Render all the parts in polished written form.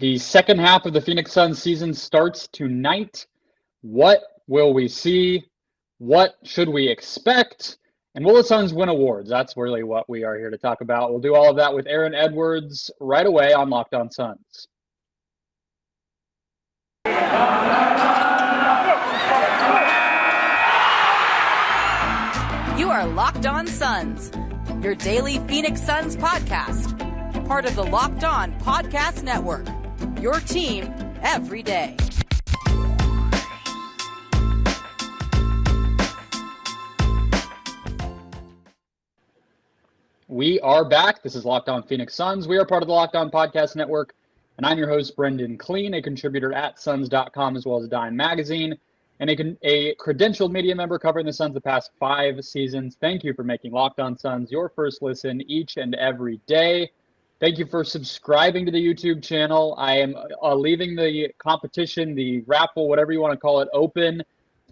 The second half of the Phoenix Suns season starts tonight. What will we see? What should we expect? And will the Suns win awards? That's really what we are here to talk about. We'll do all of that with Aaron Edwards right away on Locked On Suns. You are Locked On Suns, your daily Phoenix Suns podcast. Part of the Locked On Podcast Network, your team every day. We are back. This is Locked On Phoenix Suns. We are part of the Locked On Podcast Network, and I'm your host, Brendon Kleen, a contributor at Suns.com as well as Dime Magazine, and a credentialed media member covering the Suns the past 5 seasons. Thank you for making Locked On Suns your first listen each and every day. Thank you for subscribing to the YouTube channel. I am leaving the competition, the raffle, whatever you want to call it, open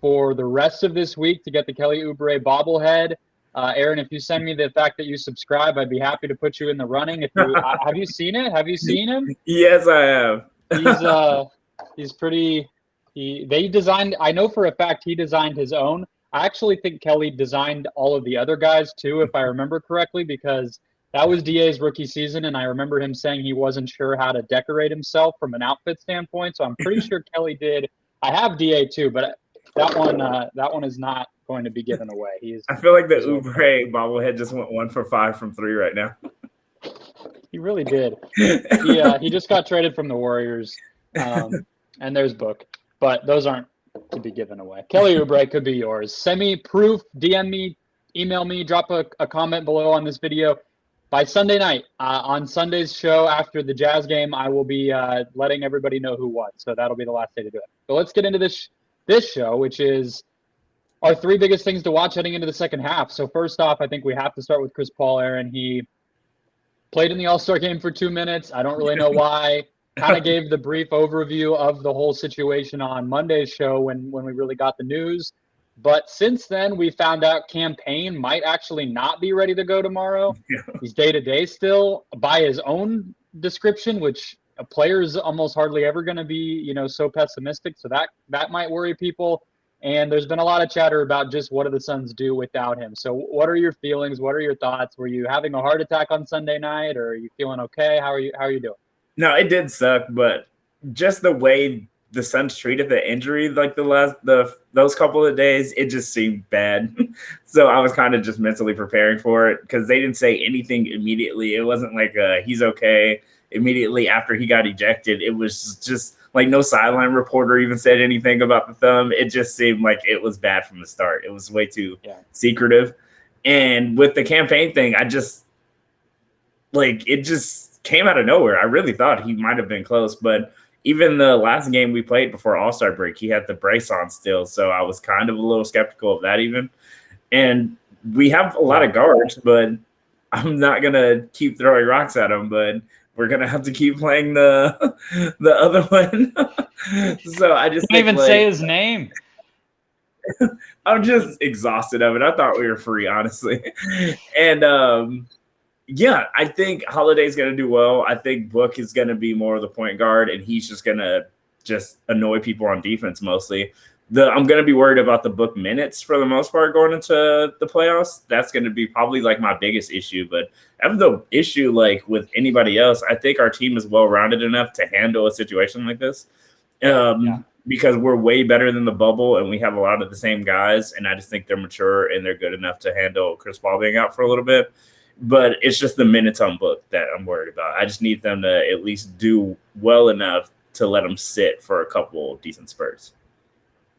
for the rest of this week to get the Kelly Oubre bobblehead. Aaron, if you send me the fact that you subscribe, I'd be happy to put you in the running. Have you seen it? Have you seen him? Yes, I have. He's pretty. They designed. I know for a fact he designed his own. I actually think Kelly designed all of the other guys too, if I remember correctly, because that was DA's rookie season, and I remember him saying he wasn't sure how to decorate himself from an outfit standpoint. So I'm pretty sure Kelly did. I have DA too, but that one is not going to be given away. I feel like the Oubre bobblehead just went 1 for 5 from 3 right now. He really did. He just got traded from the Warriors, and there's Book, but those aren't to be given away. Kelly Oubre could be yours. Send me proof, DM me, email me, drop a comment below on this video. By Sunday night, on Sunday's show after the Jazz game, I will be letting everybody know who won. So that'll be the last day to do it. But let's get into this show, which is our 3 biggest things to watch heading into the second half. So first off, I think we have to start with Chris Paul, Aaron. He played in the All-Star game for 2 minutes. I don't really know why. Kind of gave the brief overview of the whole situation on Monday's show when we really got the news. But since then, we found out Cam Payne might actually not be ready to go tomorrow. Yeah. He's day-to-day still by his own description, which a player's almost hardly ever going to be, so pessimistic. So that might worry people. And there's been a lot of chatter about just what do the Suns do without him. So what are your feelings? What are your thoughts? Were you having a heart attack on Sunday night, or are you feeling okay? How are you doing? No, it did suck, but just the way the Suns treated the injury, like those couple of days, it just seemed bad. So I was kind of just mentally preparing for it because they didn't say anything immediately. It wasn't like he's okay immediately after he got ejected. It was just like no sideline reporter even said anything about the thumb. It just seemed like it was bad from the start. It was way too secretive. And with the campaign thing, it just came out of nowhere. I really thought he might have been close, but even the last game we played before All-Star break, he had the brace on still. So I was kind of a little skeptical of that even. And we have a lot of guards, but I'm not going to keep throwing rocks at him, but we're going to have to keep playing the other one. So I just can't even say his name. I'm just exhausted of it. I thought we were free, honestly. And I think Holiday's going to do well. I think Book is going to be more of the point guard, and he's just going to annoy people on defense mostly. I'm going to be worried about the Book minutes for the most part going into the playoffs. That's going to be probably like my biggest issue. But I have the issue like with anybody else. I think our team is well-rounded enough to handle a situation like this because we're way better than the bubble and we have a lot of the same guys. And I just think they're mature and they're good enough to handle Chris Paul being out for a little bit. But it's just the minutes on Book that I'm worried about. I just need them to at least do well enough to let them sit for a couple decent spurts.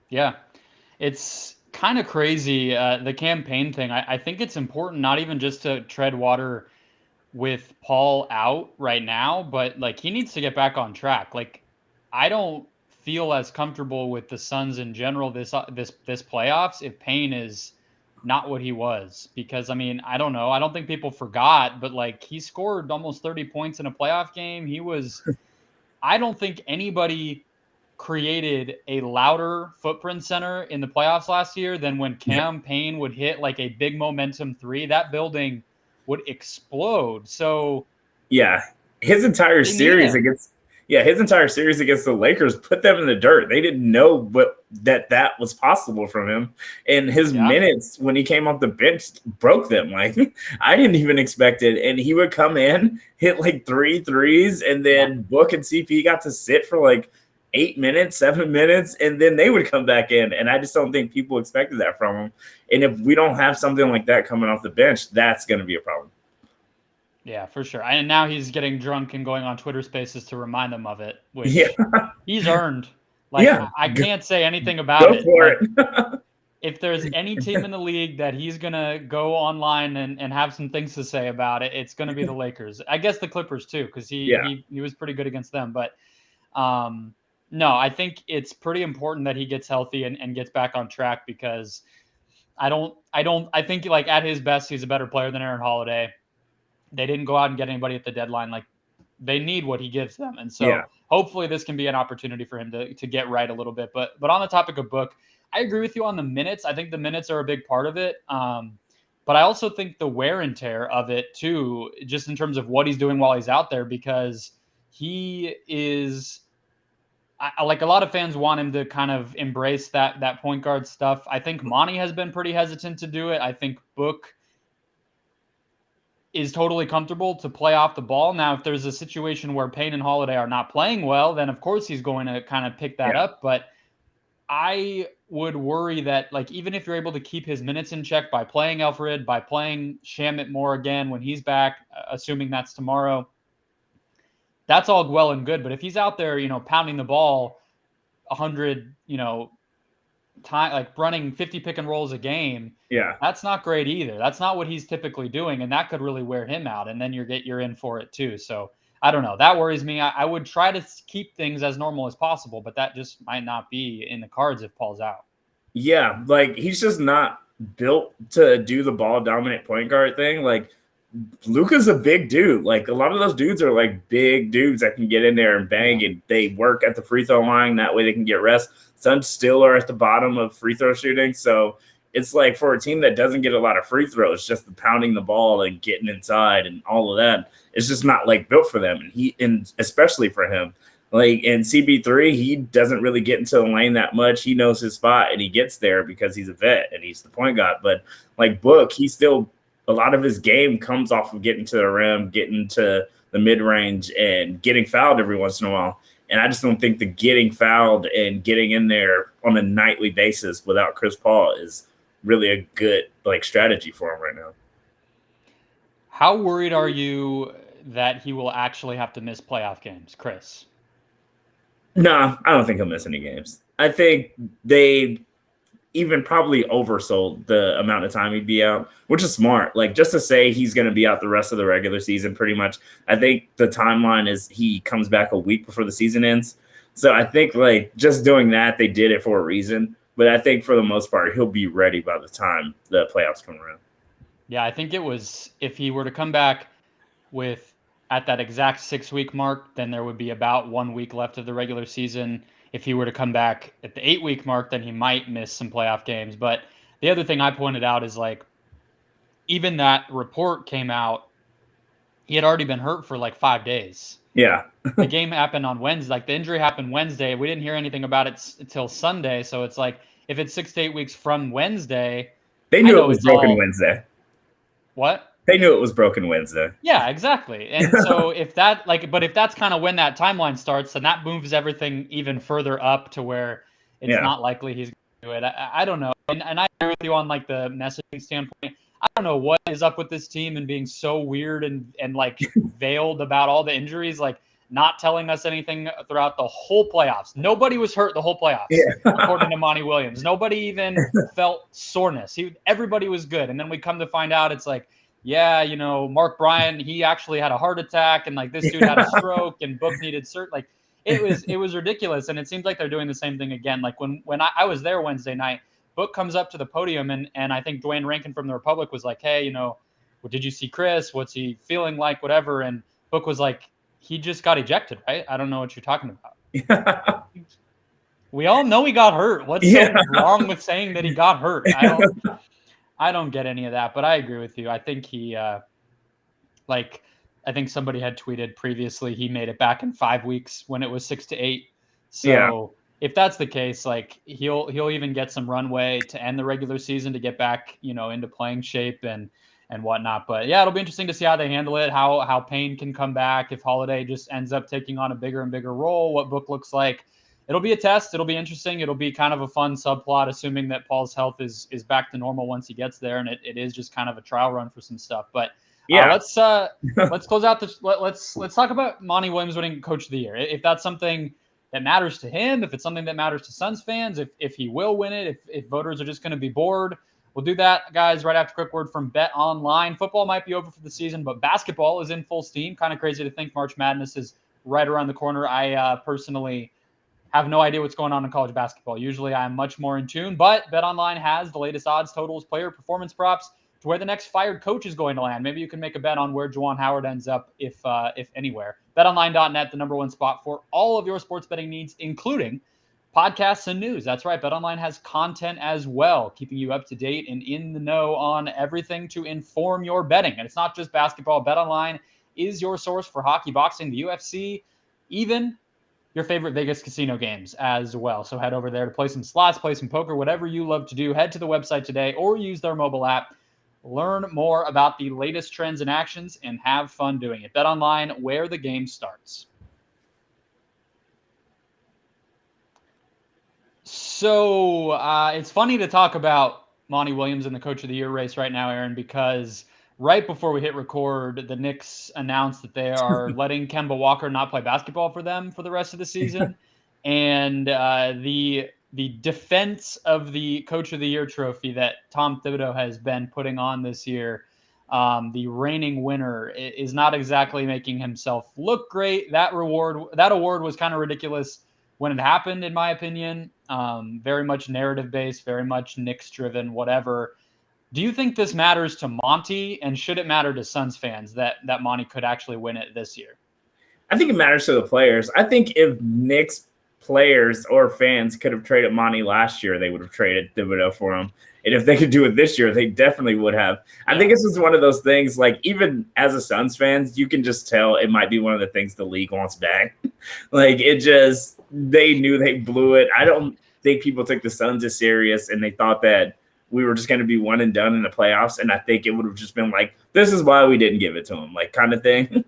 Yeah, it's kind of crazy, the campaign thing. I think it's important not even just to tread water with Paul out right now, but like he needs to get back on track. Like I don't feel as comfortable with the Suns in general this playoffs if Payne is not what he was, because I mean, I don't know. I don't think people forgot, but like he scored almost 30 points in a playoff game. He was, I don't think anybody created a louder footprint center in the playoffs last year than when Cam Payne would hit like a big momentum 3. That building would explode. So yeah, his entire series against Yeah, his entire series against the Lakers put them in the dirt. They didn't know that was possible from him. And his minutes when he came off the bench broke them. Like, I didn't even expect it. And he would come in, hit like 3 threes, and then Book and CP got to sit for like 8 minutes, 7 minutes, and then they would come back in. And I just don't think people expected that from him. And if we don't have something like that coming off the bench, that's going to be a problem. Yeah, for sure. And now he's getting drunk and going on Twitter Spaces to remind them of it, which he's earned. Like, I can't say anything about it. For it. If there's any team in the league that he's going to go online and have some things to say about it, it's going to be the Lakers. I guess the Clippers too, because he was pretty good against them. But no, I think it's pretty important that he gets healthy and gets back on track, because I think like at his best, he's a better player than Aaron Holiday. They didn't go out and get anybody at the deadline. Like, they need what he gives them. And so hopefully this can be an opportunity for him to get right a little bit. But on the topic of Book, I agree with you on the minutes. I think the minutes are a big part of it. But I also think the wear and tear of it too, just in terms of what he's doing while he's out there, because he is like, a lot of fans want him to kind of embrace that point guard stuff. I think Monty has been pretty hesitant to do it. I think Book is totally comfortable to play off the ball. Now, if there's a situation where Payne and Holiday are not playing well, then of course he's going to kind of pick that up. But I would worry that, like, even if you're able to keep his minutes in check by playing Alfred, by playing Shamet more again when he's back, assuming that's tomorrow, that's all well and good. But if he's out there, pounding the ball 100, time, like running 50 pick and rolls a game, that's not great either. That's not what he's typically doing, and that could really wear him out, and then you're in for it too. So I don't know, that worries me. I would try to keep things as normal as possible, but that just might not be in the cards if Paul's out. Like, he's just not built to do the ball dominant point guard thing. Like, Luka's a big dude. Like, a lot of those dudes are like big dudes that can get in there and bang, and they work at the free throw line. That way they can get rest. Suns still are at the bottom of free throw shooting. So it's like, for a team that doesn't get a lot of free throws, just the pounding the ball and getting inside and all of that, it's just not like built for them. And especially for him, like in CB3, he doesn't really get into the lane that much. He knows his spot and he gets there because he's a vet and he's the point guard. But like Book, he still, a lot of his game comes off of getting to the rim, getting to the mid range, and getting fouled every once in a while. And I just don't think the getting fouled and getting in there on a nightly basis without Chris Paul is really a good strategy for him right now. How worried are you that he will actually have to miss playoff games, Chris? No, I don't think he'll miss any games. I think they even probably oversold the amount of time he'd be out, which is smart. Like, just to say he's going to be out the rest of the regular season, pretty much. I think the timeline is he comes back a week before the season ends. So I think just doing that, they did it for a reason. But I think for the most part, he'll be ready by the time the playoffs come around. Yeah, I think it was, if he were to come back at that exact 6-week mark, then there would be about 1 week left of the regular season. If he were to come back at the 8-week mark, then he might miss some playoff games. But the other thing I pointed out is, even that report came out, he had already been hurt for 5 days. Yeah. The game happened on Wednesday. The injury happened Wednesday. We didn't hear anything about it until Sunday. So it's if it's 6 to 8 weeks from Wednesday. They knew it was broken Wednesday. What? They knew it was broken Wednesday. Yeah, exactly. And so if that's kind of when that timeline starts, then that moves everything even further up to where it's not likely he's going to do it. I don't know. And I agree with you on the messaging standpoint. I don't know what is up with this team and being so weird and veiled about all the injuries, not telling us anything throughout the whole playoffs. Nobody was hurt the whole playoffs, according to Monty Williams. Nobody even felt soreness. Everybody was good. And then we come to find out it's Mark Bryant, he actually had a heart attack, and this dude had a stroke, and Book needed it was ridiculous. And it seems like they're doing the same thing again. When I was there Wednesday night, Book comes up to the podium, and I think Dwayne Rankin from the Republic was like, hey, did you see Chris? What's he feeling like? Whatever. And Book was like, he just got ejected, right? I don't know what you're talking about. We all know he got hurt. What's so wrong with saying that he got hurt? I don't get any of that, but I agree with you. I think he, I think somebody had tweeted previously he made it back in 5 weeks when it was 6 to 8. So Yeah. if that's the case, like he'll even get some runway to end the regular season to get back, into playing shape and whatnot. But yeah, it'll be interesting to see how they handle it, how Payne can come back, if Holiday just ends up taking on a bigger and bigger role, what Book looks like. It'll be a test. It'll be interesting. It'll be kind of a fun subplot, assuming that Paul's health is back to normal once he gets there, and it is just kind of a trial run for some stuff. But Yeah. let's close out this. Let's talk about Monty Williams winning Coach of the Year. If that's something that matters to him, if it's something that matters to Suns fans, if he will win it, if voters are just going to be bored, we'll do that, guys, right after a quick word from BetOnline. Football might be over for the season, but basketball is in full steam. Kind of crazy to think March Madness is right around the corner. I personally have no idea what's going on in college basketball. Usually I'm much more in tune, but BetOnline has the latest odds, totals, player performance props to where the next fired coach is going to land. Maybe you can make a bet on where Juwan Howard ends up, if anywhere. BetOnline.net, the number one spot for all of your sports betting needs, including podcasts and news. That's right. BetOnline has content as well, keeping you up to date and in the know on everything to inform your betting. And it's not just basketball. BetOnline is your source for hockey, boxing, the UFC, even your favorite Vegas casino games as well. So head over there to play some slots, play some poker, whatever you love to do. Head to the website today or use their mobile app. Learn more about the latest trends and actions and have fun doing it. BetOnline, where the game starts. So it's funny to talk about Monty Williams in the Coach of the Year race right now, Aaron, because right before we hit record, the Knicks announced that they are letting Kemba Walker not play basketball for them for the rest of the season. And the defense of the Coach of the Year trophy that Tom Thibodeau has been putting on this year, the reigning winner, is not exactly making himself look great. That award was kind of ridiculous when it happened, in my opinion. Very much narrative based, very much Knicks driven, whatever. Do you think this matters to Monty, and should it matter to Suns fans that Monty could actually win it this year? I think it matters to the players. I think if Knicks players or fans could have traded Monty last year, they would have traded Thibodeau for him. And if they could do it this year, they definitely would have. I think it's just one of those things, like, even as a Suns fans, you can just tell it might be one of the things the league wants back. Like, they knew they blew it. I don't think people took the Suns as serious, and they thought that we were just going to be one and done in the playoffs. And I think it would have just been like, this is why we didn't give it to him, like, kind of thing.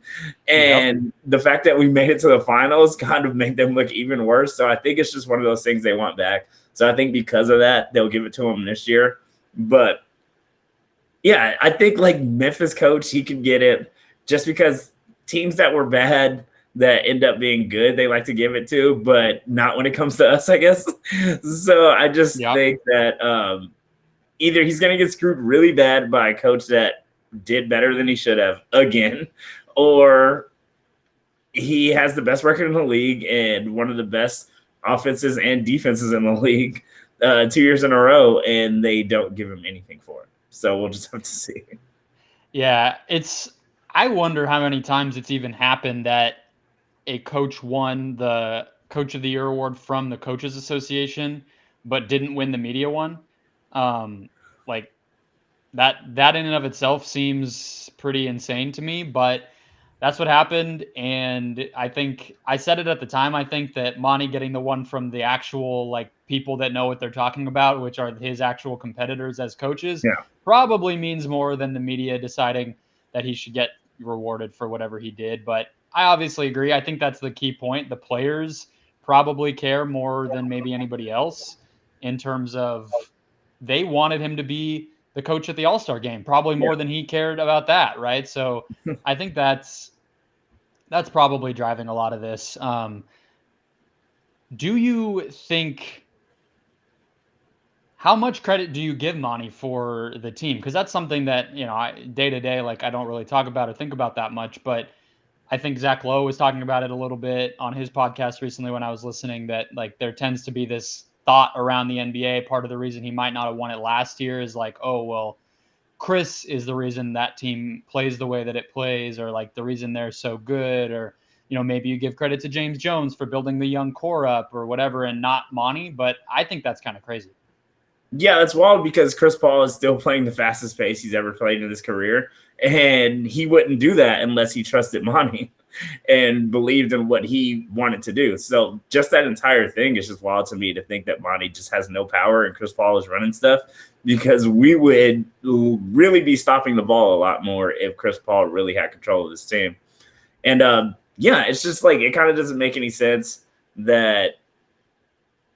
And the fact that we made it to the finals kind of made them look even worse. So I think it's just one of those things they want back. So I think because of that, they'll give it to him this year. But yeah, I think like Memphis coach, he could get it just because teams that were bad that end up being good, they like to give it to, but not when it comes to us, I guess. So I just think that either he's going to get screwed really bad by a coach that did better than he should have again, or he has the best record in the league and one of the best offenses and defenses in the league 2 years in a row, and they don't give him anything for it. So we'll just have to see. Yeah, I wonder how many times it's even happened that a coach won the Coach of the Year award from the Coaches Association, but didn't win the media one. Like that in and of itself seems pretty insane to me, but that's what happened. And I think I said it at the time. I think that Monty getting the one from the actual, like, people that know what they're talking about, which are his actual competitors as coaches, probably means more than the media deciding that he should get rewarded for whatever he did. But I obviously agree. I think that's the key point. The players probably care more than maybe anybody else in terms of they wanted him to be the coach at the All-Star game, probably more than he cared about that, right? So I think that's probably driving a lot of this. Do you think, how much credit do you give Monty for the team? Because that's something that, day to day, like, I don't really talk about or think about that much, but I think Zach Lowe was talking about it a little bit on his podcast recently when I was listening, that like there tends to be this thought around the NBA. Part of the reason he might not have won it last year is like, oh, well, Chris is the reason that team plays the way that it plays, or like the reason they're so good, or, maybe you give credit to James Jones for building the young core up or whatever and not Monty. But I think that's kind of crazy. Yeah, that's wild because Chris Paul is still playing the fastest pace he's ever played in his career. And he wouldn't do that unless he trusted Monty and believed in what he wanted to do. So just that entire thing is just wild to me to think that Monty just has no power and Chris Paul is running stuff, because we would really be stopping the ball a lot more if Chris Paul really had control of this team. And yeah, it's just like, it kind of doesn't make any sense that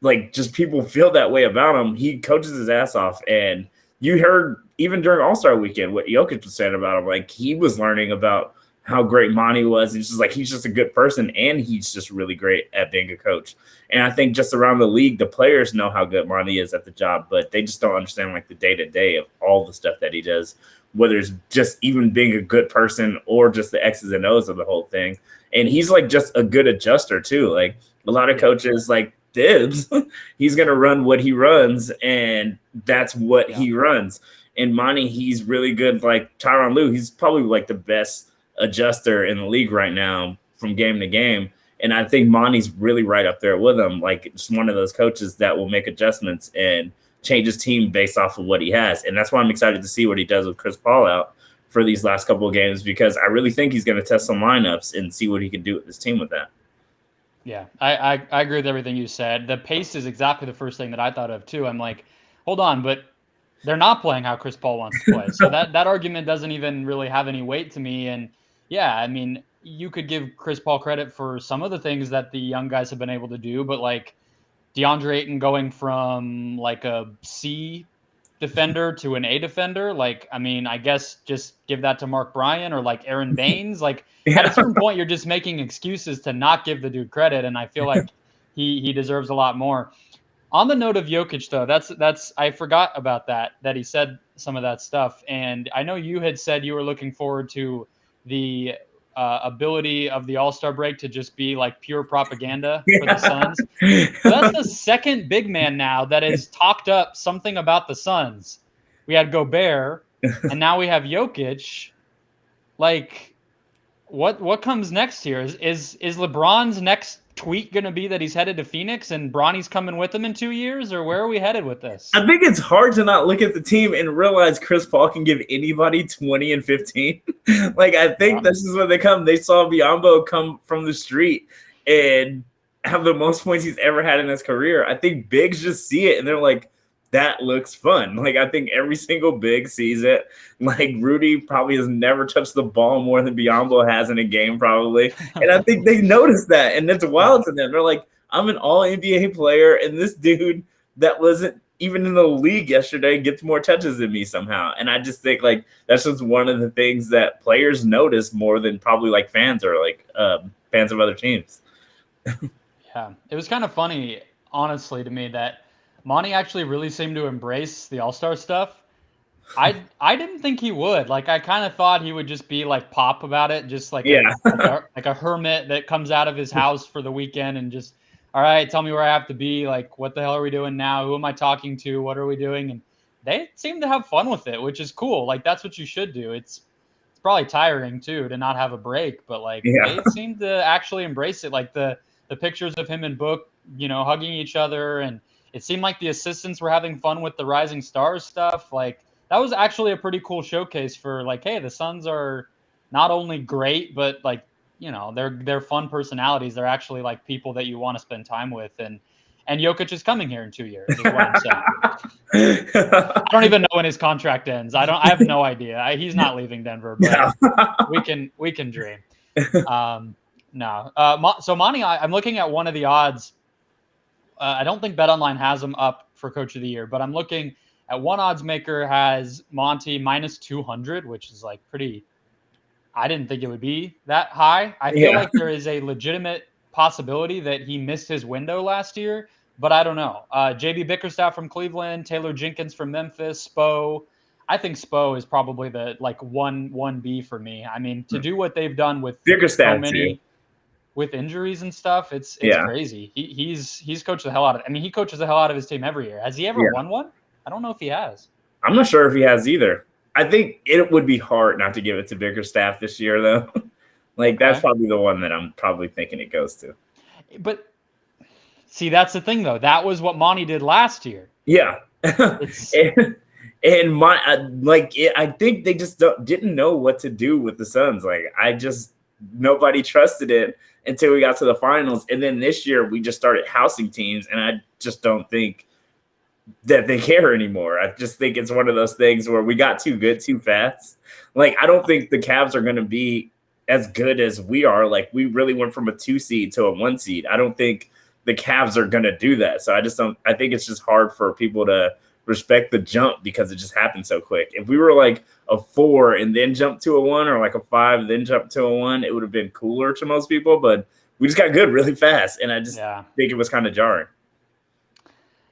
like just people feel that way about him. He coaches his ass off. And you heard even during All-Star weekend what Jokic was saying about him. Like, he was learning about how great Monty was. It's just like, he's just a good person, and he's just really great at being a coach. And I think just around the league, the players know how good Monty is at the job, but they just don't understand like the day-to-day of all the stuff that he does, whether it's just even being a good person or just the X's and O's of the whole thing. And he's like just a good adjuster too. Like, a lot of coaches, like Dibs, he's going to run what he runs, and that's what he runs. And Monty, he's really good. Like Tyronn Lue, he's probably like the best adjuster in the league right now from game to game. And I think Monty's really right up there with him. Like, it's one of those coaches that will make adjustments and change his team based off of what he has. And that's why I'm excited to see what he does with Chris Paul out for these last couple of games, because I really think he's going to test some lineups and see what he can do with his team with that. Yeah, I agree with everything you said. The pace is exactly the first thing that I thought of too. I'm like, hold on, but they're not playing how Chris Paul wants to play. So that argument doesn't even really have any weight to me. And yeah, I mean, you could give Chris Paul credit for some of the things that the young guys have been able to do, but like DeAndre Ayton going from like a C defender to an A defender, like, I mean, I guess just give that to Mark Bryan or like Aaron Baines. Like, at a certain point, you're just making excuses to not give the dude credit, and I feel like he deserves a lot more. On the note of Jokic, though, that's I forgot about that he said some of that stuff, and I know you had said you were looking forward to the ability of the All-Star break to just be like pure propaganda for the Suns. So that's the second big man now that has talked up something about the Suns. We had Gobert, and now we have Jokic. Like, what comes next here? Is LeBron's next tweet going to be that he's headed to Phoenix and Bronny's coming with him in 2 years, or where are we headed with this? I think it's hard to not look at the team and realize Chris Paul can give anybody 20 and 15. Like, I think this is where they come. They saw Biyombo come from the street and have the most points he's ever had in his career. I think bigs just see it and they're like, that looks fun. Like, I think every single big sees it. Like, Rudy probably has never touched the ball more than Biyombo has in a game, probably. And I think they noticed that. And it's wild to them. They're like, I'm an all-NBA player, and this dude that wasn't even in the league yesterday gets more touches than me somehow. And I just think, like, that's just one of the things that players notice more than probably, like, fans or, like, fans of other teams. Yeah. It was kind of funny, honestly, to me that Monty actually really seemed to embrace the All-Star stuff. I didn't think he would. Like, I kind of thought he would just be like pop about it, just like like a hermit that comes out of his house for the weekend and just, all right, tell me where I have to be. Like, what the hell are we doing now? Who am I talking to? What are we doing? And they seem to have fun with it, which is cool. Like, that's what you should do. It's probably tiring too to not have a break, but like they seem to actually embrace it. Like the pictures of him and Book, you know, hugging each other, and it seemed like the assistants were having fun with the Rising Stars stuff. Like, that was actually a pretty cool showcase for like, hey, the Suns are not only great, but like, you know, they're fun personalities. They're actually like people that you want to spend time with. And Jokic is coming here in 2 years, is what I'm saying. I don't even know when his contract ends. I have no idea. He's not leaving Denver, but we can dream. No. So Monty, I'm looking at one of the odds. I don't think BetOnline has him up for Coach of the Year, but I'm looking at one odds maker has Monty minus 200, which is like pretty. I didn't think it would be that high. I feel like there is a legitimate possibility that he missed his window last year, but I don't know. JB Bickerstaff from Cleveland, Taylor Jenkins from Memphis, Spo. I think Spo is probably the like 1B for me. I mean, to do what they've done with Bickerstaff so many. With injuries and stuff, it's crazy. He's coached the hell out of it. I mean, he coaches the hell out of his team every year. Has he ever won one? I don't know if he has. I'm not sure if he has either. I think it would be hard not to give it to Bickerstaff this year, though. Like, that's probably the one that I'm probably thinking it goes to. But see, that's the thing, though. That was what Monty did last year. Yeah. It's and I think they just didn't know what to do with the Suns. Like nobody trusted it until we got to the finals. And then this year we just started housing teams, and I just don't think that they care anymore. I just think it's one of those things where we got too good too fast. Like, I don't think the Cavs are going to be as good as we are. Like, we really went from a 2 seed to a 1 seed. I don't think the Cavs are going to do that. So I think it's just hard for people to respect the jump because it just happened so quick. If we were like a 4 and then jump to a 1, or like a 5 and then jump to a 1, it would have been cooler to most people, but we just got good really fast. And I just think it was kind of jarring.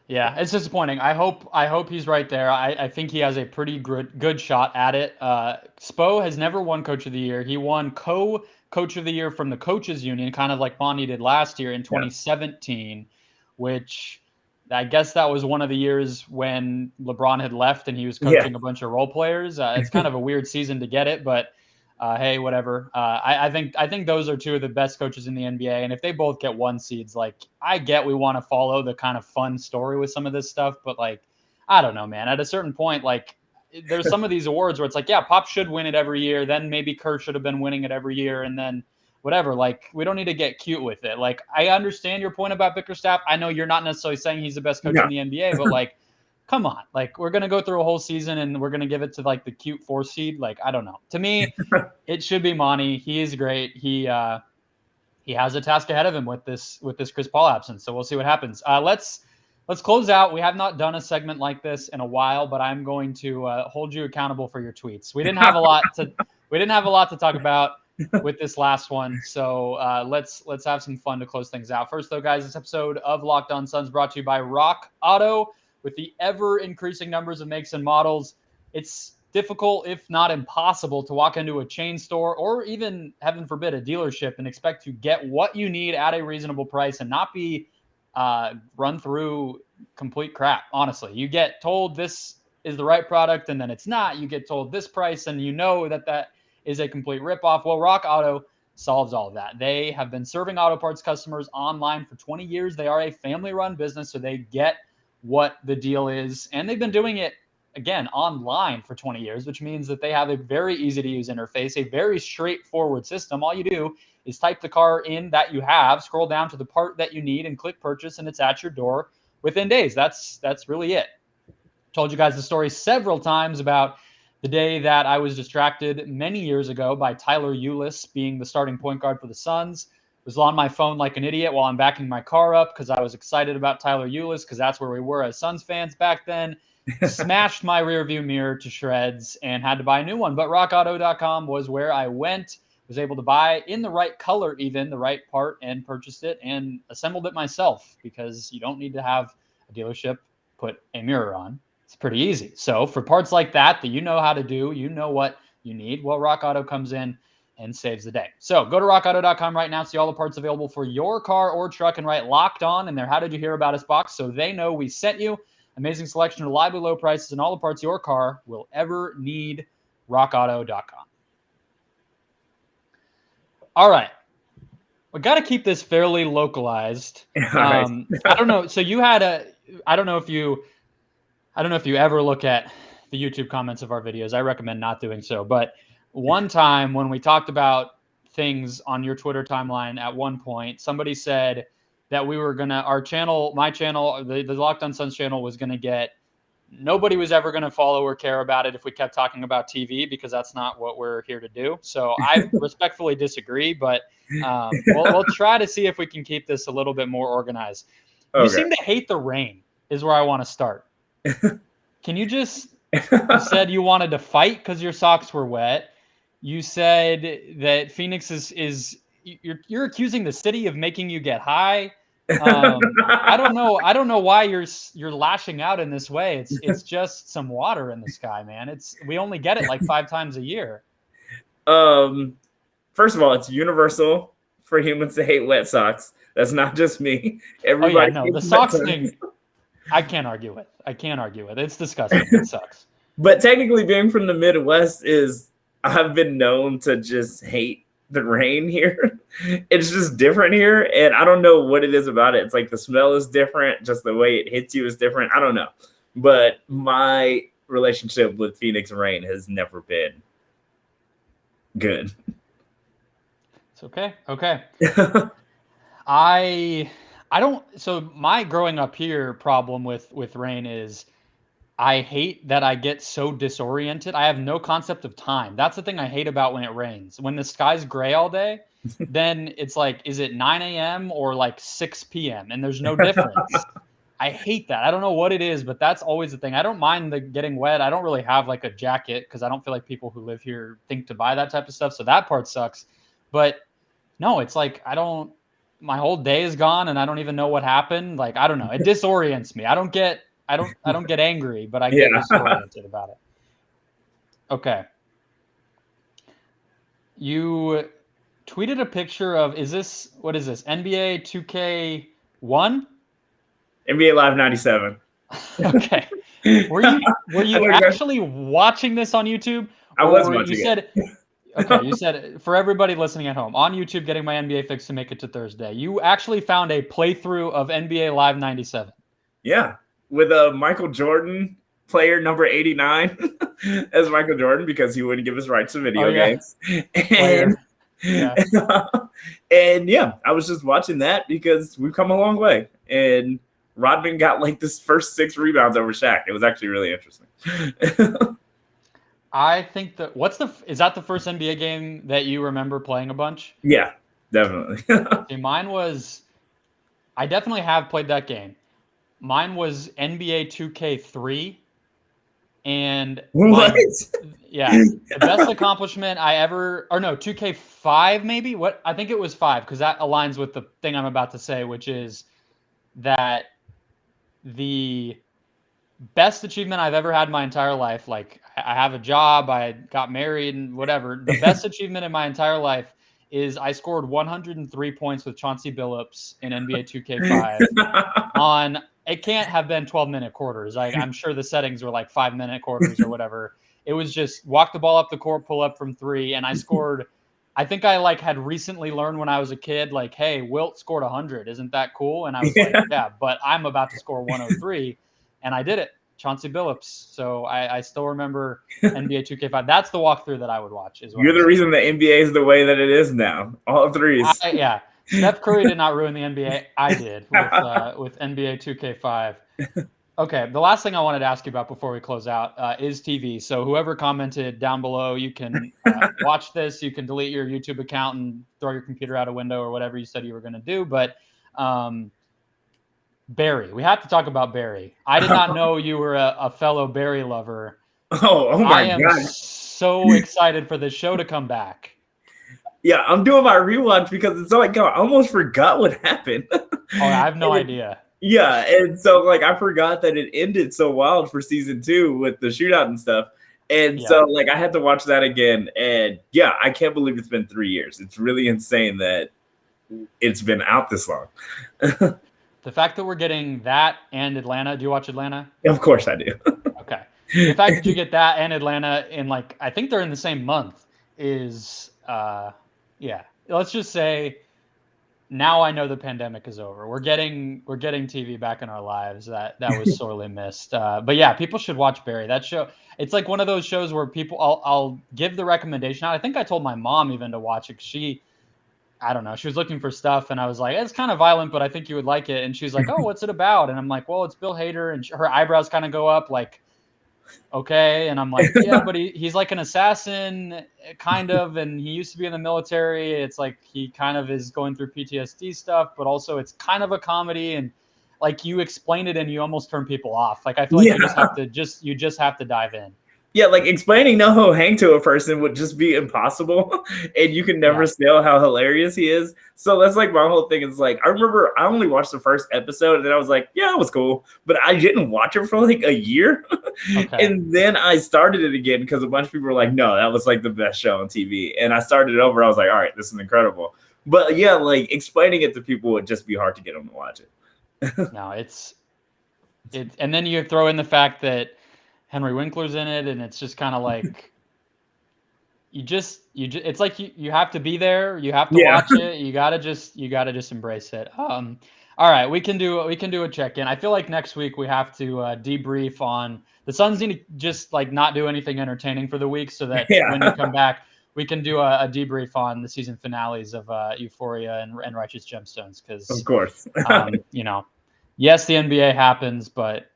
Yeah, it's disappointing. I hope he's right there. I think he has a pretty good shot at it. Spo has never won Coach of the Year. He won co-Coach of the Year from the Coaches Union, kind of like Monty did last year in 2017, which I guess that was one of the years when LeBron had left and he was coaching a bunch of role players. It's kind of a weird season to get it, but hey, whatever. I think those are two of the best coaches in the NBA. And if they both get 1 seeds, like, I get we want to follow the kind of fun story with some of this stuff, but like, I don't know, man. At a certain point, like, there's some of these awards where it's like, yeah, Pop should win it every year. Then maybe Kerr should have been winning it every year. And then whatever, like, we don't need to get cute with it. Like, I understand your point about Bickerstaff. I know you're not necessarily saying he's the best coach in the NBA, but like, come on, like, we're going to go through a whole season and we're going to give it to like the cute 4 seed. Like, I don't know. To me, it should be Monty. He is great. He has a task ahead of him with this Chris Paul absence. So we'll see what happens. Let's close out. We have not done a segment like this in a while, but I'm going to hold you accountable for your tweets. We didn't have a lot to talk about with this last one. So let's have some fun to close things out. First though, guys, this episode of Locked On Suns brought to you by Rock Auto. With the ever-increasing numbers of makes and models, it's difficult, if not impossible, to walk into a chain store or even, heaven forbid, a dealership and expect to get what you need at a reasonable price and not be run through complete crap. Honestly, you get told this is the right product and then it's not. You get told this price and you know that is a complete ripoff. Well, Rock Auto solves all of that. They have been serving auto parts customers online for 20 years. They are a family-run business, so they get what the deal is. And they've been doing it, again, online for 20 years, which means that they have a very easy-to-use interface, a very straightforward system. All you do is type the car in that you have, scroll down to the part that you need, and click purchase, and it's at your door within days. That's really it. Told you guys the story several times about the day that I was distracted many years ago by Tyler Ulis being the starting point guard for the Suns. Was on my phone like an idiot while I'm backing my car up because I was excited about Tyler Ulis because that's where we were as Suns fans back then. Smashed my rearview mirror to shreds and had to buy a new one. But rockauto.com was where I went, was able to buy in the right color, even the right part, and purchased it and assembled it myself because you don't need to have a dealership put a mirror on. It's pretty easy. So for parts like that you know how to do, you know what you need, well, Rock Auto comes in and saves the day. So go to rockauto.com right now, see all the parts available for your car or truck, and write Locked On in their How Did You Hear About Us box so they know we sent you. Amazing selection, reliably low prices, and all the parts your car will ever need. rockauto.com. All right. We got to keep this fairly localized. I don't know. So you had I don't know if you ever look at the YouTube comments of our videos. I recommend not doing so, but one time when we talked about things on your Twitter timeline at one point, somebody said that we were my channel, the Locked On Suns channel was going to get, nobody was ever going to follow or care about it if we kept talking about TV because that's not what we're here to do. So I respectfully disagree, but we'll try to see if we can keep this a little bit more organized. Okay. You seem to hate the rain is where I want to start. Can you you said you wanted to fight because your socks were wet. You said that Phoenix is you're accusing the city of making you get high. I don't know why you're lashing out in this way. It's just some water in the sky, man. We only get it like 5 times a year. First of all, it's universal for humans to hate wet socks. That's not just me. Everybody. Oh, yeah, no, the socks thing I can't argue with. It's disgusting. It sucks. But technically being from the Midwest I've been known to just hate the rain here. It's just different here. And I don't know what it is about it. It's like the smell is different. Just the way it hits you is different. I don't know. but my relationship with Phoenix Rain has never been good. It's okay. Okay. I don't. So my growing up here problem with rain is I hate that I get so disoriented. I have no concept of time. That's the thing I hate about when it rains. When the sky's gray all day, then it's like, is it 9 a.m. or like 6 p.m.? And there's no difference. I hate that. I don't know what it is, but that's always the thing. I don't mind the getting wet. I don't really have like a jacket because I don't feel like people who live here think to buy that type of stuff. So that part sucks. But no, it's like my whole day is gone and I don't even know what happened. Like, I don't know. It disorients me. I don't get angry, but I get disoriented about it. Okay. You tweeted a picture of, what is this? NBA 2K1? NBA Live 97. Okay. Were you actually watching this on YouTube? I was watching it. Okay, you said, for everybody listening at home, on YouTube, getting my NBA fix to make it to Thursday, you actually found a playthrough of NBA Live 97. Yeah, with a Michael Jordan player number 89 as Michael Jordan because he wouldn't give us rights to video games. And, and yeah, I was just watching that because we've come a long way. And Rodman got like this first 6 rebounds over Shaq. It was actually really interesting. I think is that the first NBA game that you remember playing a bunch? Yeah, definitely. See, I definitely have played that game. Mine was NBA 2K3. And the best accomplishment I ever, 2K5 maybe? I think it was 5 because that aligns with the thing I'm about to say, which is that the best achievement I've ever had in my entire life, like I have a job, I got married and whatever. The best achievement in my entire life is I scored 103 points with Chauncey Billups in NBA 2K5 on, it can't have been 12-minute quarters. I'm sure the settings were like 5-minute quarters or whatever. It was just walk the ball up the court, pull up from 3, and I scored. I think I had recently learned when I was a kid, like, hey, Wilt scored 100. Isn't that cool? And I was like, yeah, but I'm about to score 103. And I did it. Chauncey Billups. So I still remember NBA 2K5. That's the walkthrough that I would watch. You're the reason the NBA is the way that it is now. All threes. Yeah. Steph Curry did not ruin the NBA. I did with NBA 2K5. Okay, the last thing I wanted to ask you about before we close out is TV. So whoever commented down below, you can watch this. You can delete your YouTube account and throw your computer out a window or whatever you said you were going to do. But Barry, we have to talk about Barry. I did not know you were a fellow Barry lover. Oh my God. I am so excited for this show to come back. Yeah, I'm doing my rewatch because it's like I almost forgot what happened. I have no idea. Yeah, and so I forgot that it ended so wild for season 2 with the shootout and stuff. And so I had to watch that again. And yeah, I can't believe it's been 3 years. It's really insane that it's been out this long. The fact that we're getting that and Atlanta. Do you watch Atlanta? Of course I do. Okay. The fact that you get that and Atlanta in I think they're in the same month is let's just say now I know the pandemic is over. We're getting TV back in our lives that was sorely missed. But yeah, people should watch Barry. That show, it's like one of those shows where I'll give the recommendation out. I think I told my mom even to watch it. She was looking for stuff and I was like, it's kind of violent, but I think you would like it. And she's like, oh, what's it about? And I'm like, well, it's Bill Hader. And her eyebrows kind of go up like, okay. And I'm like, yeah, but he's like an assassin kind of, and he used to be in the military. It's like he kind of is going through PTSD stuff, but also it's kind of a comedy. And you explain it and you almost turn people off. I feel like you just have to dive in. Yeah, explaining NoHo Hank to a person would just be impossible, and you can never tell how hilarious he is. So that's my whole thing. Is I remember I only watched the first episode, and then I was like, yeah, it was cool, but I didn't watch it for a year, and then I started it again because a bunch of people were like, no, that was the best show on TV, and I started it over. I was like, all right, this is incredible, but yeah, explaining it to people would just be hard to get them to watch it. No, it's and then you throw in the fact that Henry Winkler's in it, and it's just kind of it's you have to be there. You have to watch it. You gotta just embrace it. All right, we can do a check-in. I feel like next week we have to debrief on the Suns need to just like not do anything entertaining for the week, so that when you come back, we can do a debrief on the season finales of Euphoria and Righteous Gemstones. Because of course, yes, the NBA happens, but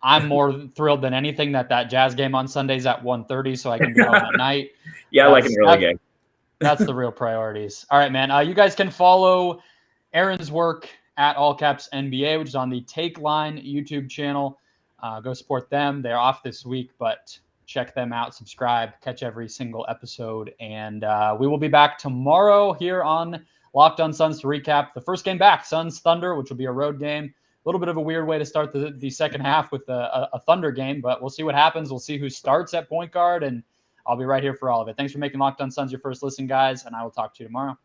I'm more thrilled than anything that Jazz game on Sundays at 1:30, so I can be home at night. Yeah, like an early game. That's the real priorities. All right, man. You guys can follow Aaron's work at All Caps NBA, which is on the Take Line YouTube channel. Go support them. They're off this week, but check them out. Subscribe, catch every single episode. And we will be back tomorrow here on Locked On Suns to recap the first game back, Suns Thunder, which will be a road game. A little bit of a weird way to start the second half with a Thunder game, but we'll see what happens. We'll see who starts at point guard, and I'll be right here for all of it. Thanks for making Locked On Suns your first listen, guys, and I will talk to you tomorrow.